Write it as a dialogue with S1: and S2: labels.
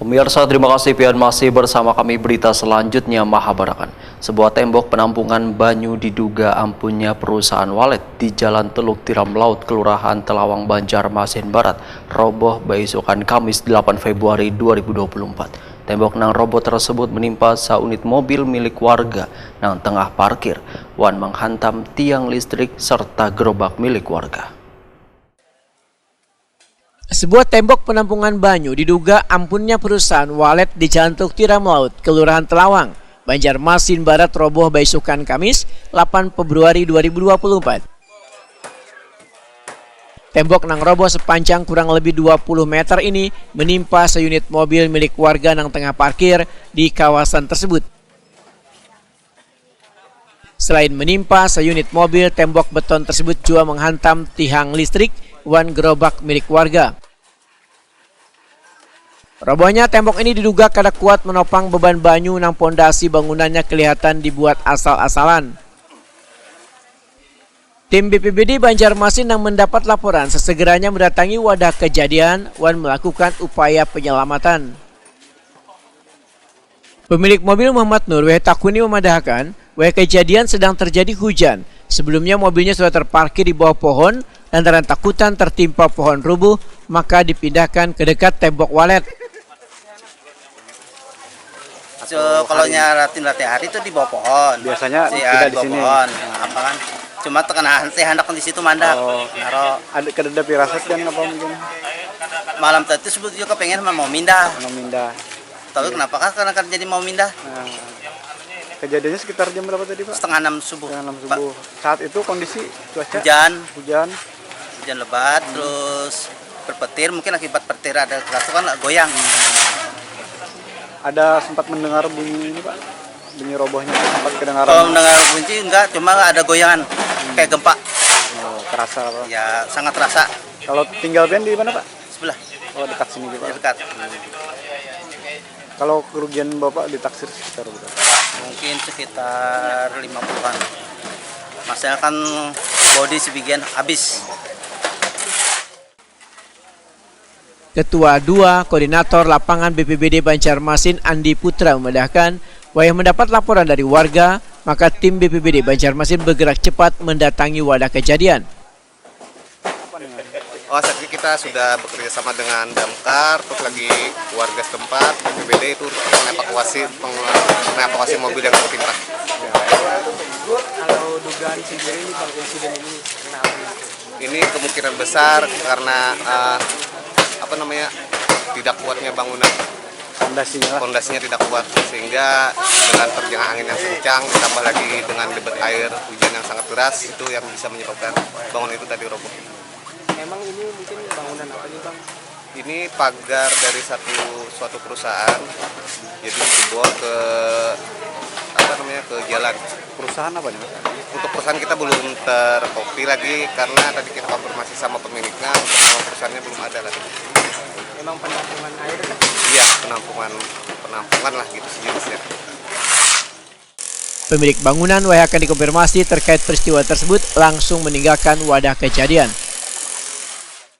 S1: Pemirsa, terima kasih pian masih bersama kami. Berita selanjutnya Mahabarakan. Sebuah tembok penampungan banyu diduga ampunnya perusahaan walet di Jalan Teluk Tiram Laut, Kelurahan Telawang, Banjarmasin Barat, roboh beisukan Kamis 8 Februari 2024. Tembok nang roboh tersebut menimpa saunit mobil milik warga nang tengah parkir, wan menghantam tiang listrik serta gerobak milik warga.
S2: Sebuah tembok penampungan banyu diduga ampunnya perusahaan walet di Jalan Teluk Tiram Laut, Kelurahan Telawang, Banjarmasin Barat roboh beisukan Kamis 8 Februari 2024. Tembok nang roboh sepanjang kurang lebih 20 meter ini menimpa seunit mobil milik warga nang tengah parkir di kawasan tersebut. Selain menimpa seunit mobil, tembok beton tersebut juga menghantam tiang listrik wan gerobak milik warga. Robohnya tembok ini diduga kada kuat menopang beban banyu nang pondasi bangunannya kelihatan dibuat asal-asalan. Tim BPBD Banjarmasin yang mendapat laporan sesegeranya mendatangi wadah kejadian wan melakukan upaya penyelamatan. Pemilik mobil Muhammad Nur Takuni memadahkan kejadian sedang terjadi hujan. Sebelumnya mobilnya sudah terparkir di bawah pohon, lantaran takutan tertimpa pohon rubuh, maka dipindahkan ke dekat tembok walet.
S3: So, kalau nyaratin hari itu di bawah pohon.
S4: Biasanya
S3: tidak
S4: di sini.
S3: Pohon. Apa kan? Cuma tekanan hendak di situ mandak. Naro.
S4: Ada kedada pirasat kan apa mungkin?
S3: Malam tadi sebut juga pengen mau mindah.
S4: Mau mindah.
S3: Tahu kenapa kan? Karena kan jadi mau mindah.
S4: Nah, kejadiannya sekitar jam berapa tadi, Pak?
S3: Setengah 6 subuh.
S4: Setengah 6 subuh. Saat itu kondisi cuaca
S3: hujan lebat, terus berpetir, mungkin akibat petir ada kerasukan goyang.
S4: Ada sempat mendengar bunyi ini, Pak? Bunyi robohnya sempat kedengaran?
S3: Kalau mendengar bunyi enggak, cuma ada goyangan kayak gempa.
S4: Oh, kerasa, Pak?
S3: Ya, sangat terasa.
S4: Kalau tinggal di mana, Pak?
S3: Sebelah.
S4: Oh, dekat sini juga.
S3: Dekat.
S4: Kalau kerugian Bapak ditaksir sekitar berapa?
S3: Mungkin sekitar 50-an. Masalah kan bodi sebagian habis.
S2: Ketua 2 Koordinator Lapangan BPBD Banjarmasin Andi Putra memandahkan yang mendapat laporan dari warga, maka tim BPBD Banjarmasin bergerak cepat mendatangi wadah kejadian.
S5: Oh, saat ini kita sudah bekerja sama dengan Damkar, terus lagi warga setempat, BPBD itu mengevakuasi mobil yang tertimpa.
S4: Kalau dugaan sendiri ini, Bang, insiden ini kenapa?
S5: Ini kemungkinan besar karena tidak kuatnya bangunan. Fondasinya tidak kuat, sehingga dengan terjang angin yang kencang, ditambah lagi dengan debit air hujan yang sangat deras, itu yang bisa menyebabkan bangunan itu tadi roboh.
S4: Emang ini mungkin bangunan apa nih, Bang?
S5: Ini pagar dari suatu perusahaan, jadi jebol ke jalan.
S4: Perusahaan apa nih, Mas?
S5: Untuk perusahaan kita belum terkopi lagi karena tadi kita konfirmasi sama pemiliknya, untuk nama perusahaannya belum ada lagi.
S4: Emang penampungan air kan?
S5: Iya, penampungan lah gitu sejenisnya.
S2: Pemilik bangunan akan dikonfirmasi terkait peristiwa tersebut langsung meninggalkan wadah kejadian.